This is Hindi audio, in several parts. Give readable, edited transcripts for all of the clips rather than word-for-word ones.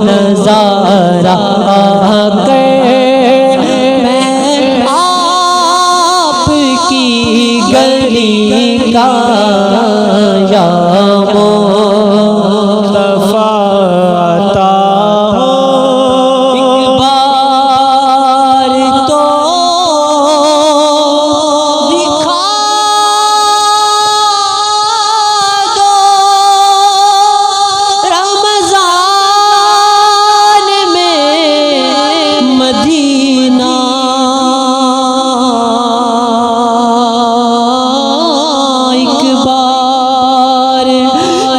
नजारा आकर मैं आपकी गली का या मुस्तफा अता हो एक बार तो दिखा दो रमजान में मदीना एक बार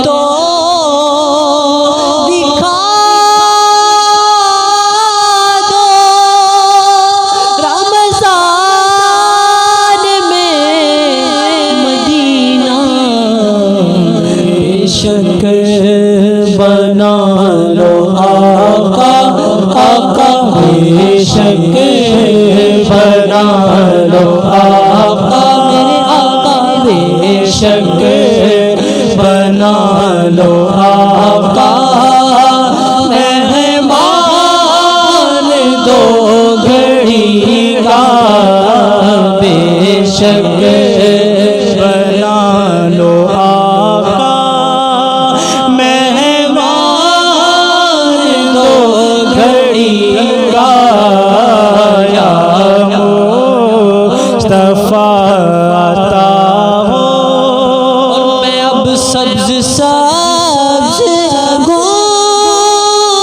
तो दिखा दो रमजान में मदीना बेशक बना लो आका आका बेशक बना लो आका मेरे आका बेशक बना लो आका मेहमान दो घड़ी का बेशक बना लो आका मेहमान दो घड़ी का या मुस्तफा अता हो और मैं अब सब्ज सब्ज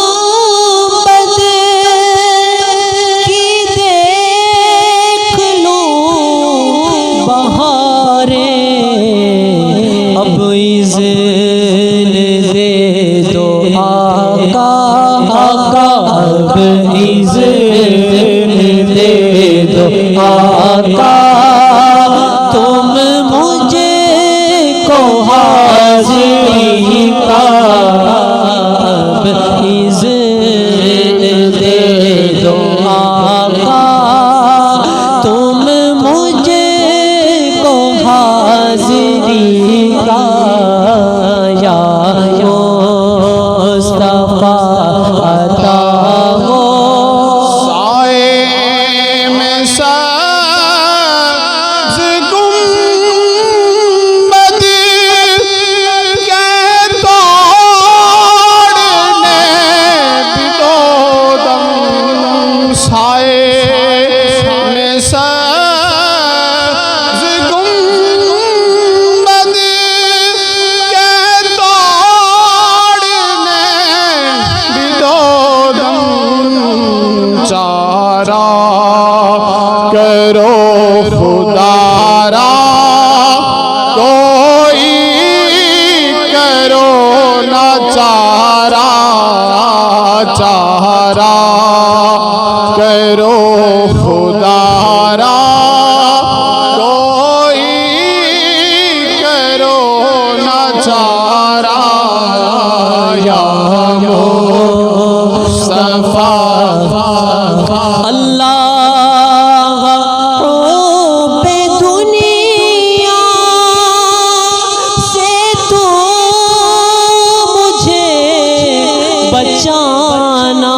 गुंबद की देख लूं बहारें अब इज़्न दे दो आका आका अब इज़्न दे दो आका तुम मुझे को हाज़िरी का अब इज़्न दे दो आका तुम मुझे को हाज़िरी का या मुस्तफा अता हो साए में सब्ज़ गुंबद के तोड़ने भी दो दम साए में सब्ज़ गुंबद के तोड़ने भी दो दम चारा करो खुदारा कोई करो ना चारा चारा करो खुदारा कोई करो ना चारा या मुस्तफा अल्लाह पे दुनिया से तो मुझे बचाना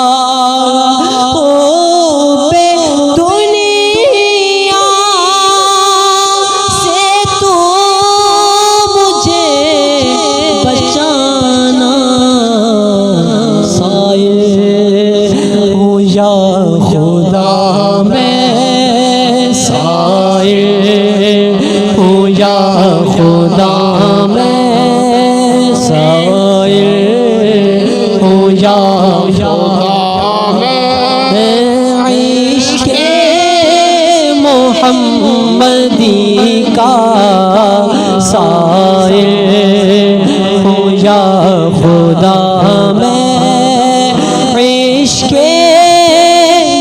अल्लाह पे दुनिया से तो मुझे बचाना साइल हो या खुदा मैं साइल हो या खुदा मैं साइल हो या खुदा मैं इश्क़े मोहम्मदी का साइल हो या खुदा मैं इश्क़े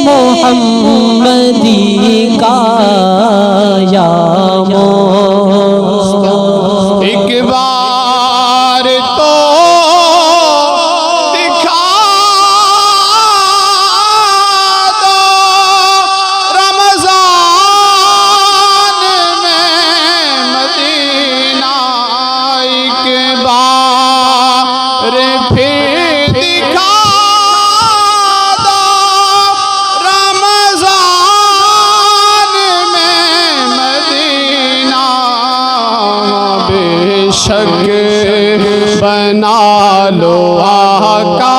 मोहम्मदी का या एक बार तो दिखा दो रमजान में मदीना बेशक बना लो आका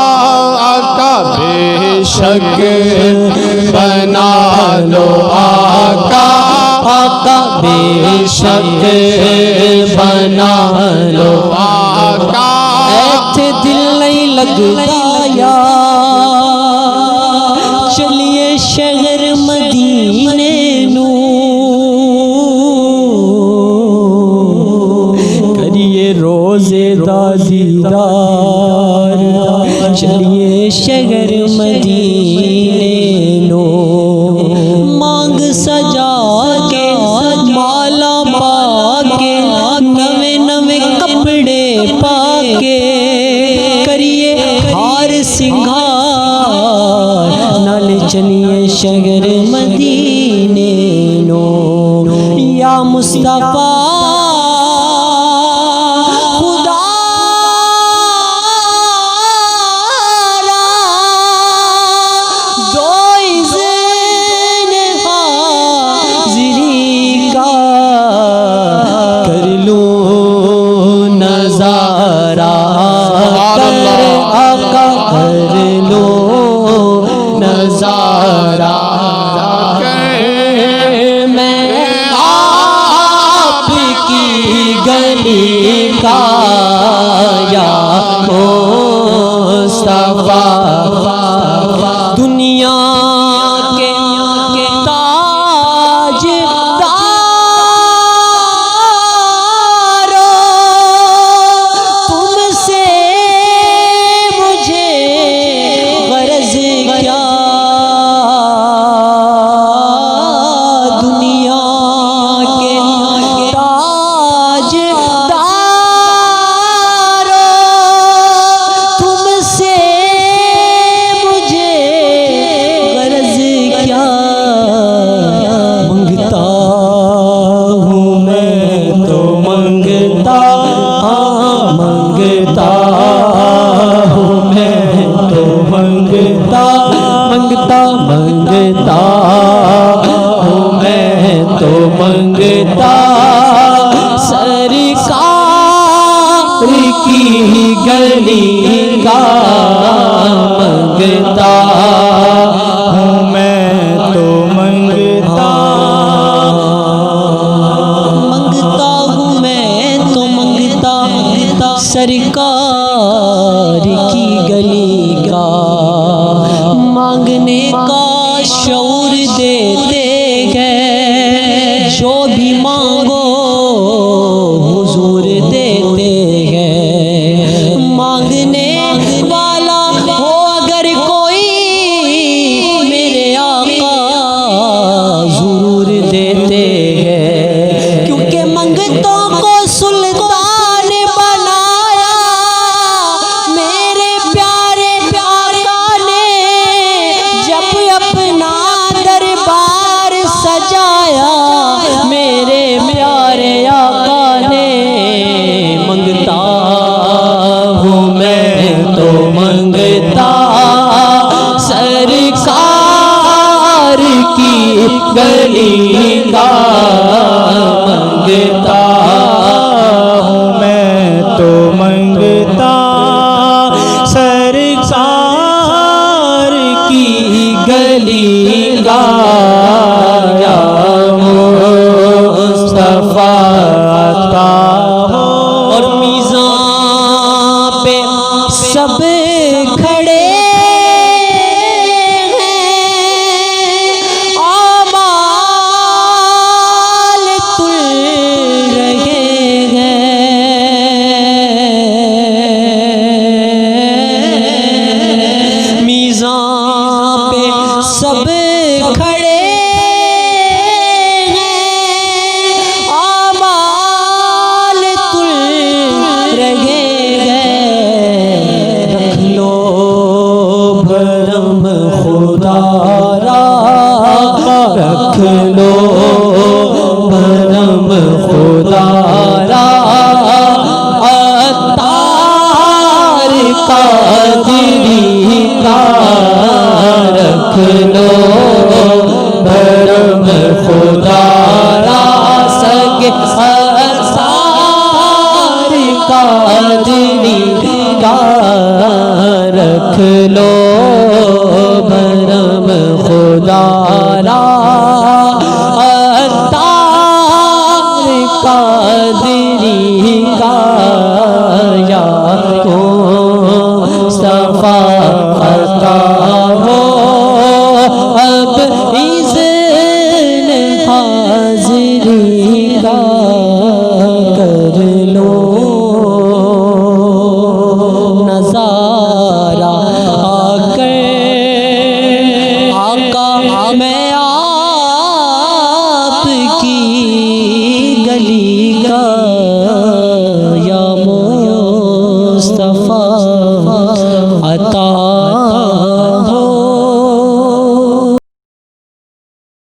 आका बेशक बना लो आका आका बेशक बना लो आका ऐथे दिल नहीं लगता यार चलिए शहर मदीने नू करिए रोज़े दा दीदार चलिए शहर मदीने नू मांग सजा के माला पाके नवे नवे कपड़े पाके करिए हार सिंगार नाल चलिए शहर मदीने नो या मुस्तफा दुनिया के ताजदारो तुमसे मुझे गरज क्या दुनिया के ताजदारो तुमसे मंगता हूँ मैं तो मंगता मंगता हूँ मैं तो मंगता मंगता मंगता हूँ मैं तो मंगता सरकार की गली का मंगता हूँ मैं तो मंगता हूँ मैं तो मंगता सरकार की गली का मांगने का शऊर देते हैं जो भी मांगो हुजूर देते हैं मांगने वाला हो अगर कोई मेरे आका जरूर देते हैं क्योंकि मंगतों को सुल्तान बनाया मेरे प्यारे आका ने जब अपना दरबार सजाया मेरे प्यारे आका ने मंगता हूँ मैं तो मंगता सरकार की गली का मंगता हूँ मैं तो मंगता सरकार की गली का या मुस्तफा आता हो और मीज़ान पे सब खड़े सब खड़े हैं आमाल तुल रहे हैं रख लो भरम खुदारा रख लो भरम खुदारा अत्तार कादिरी का रख लो भरम खुदारा सगे असार कादरी का रख लो भरम खुदारा अत्तार कादरी का या मुस्तफा अता हो अब इज़्न हाज़िरी का कर लो नज़ारा आकर आका मैं आपकी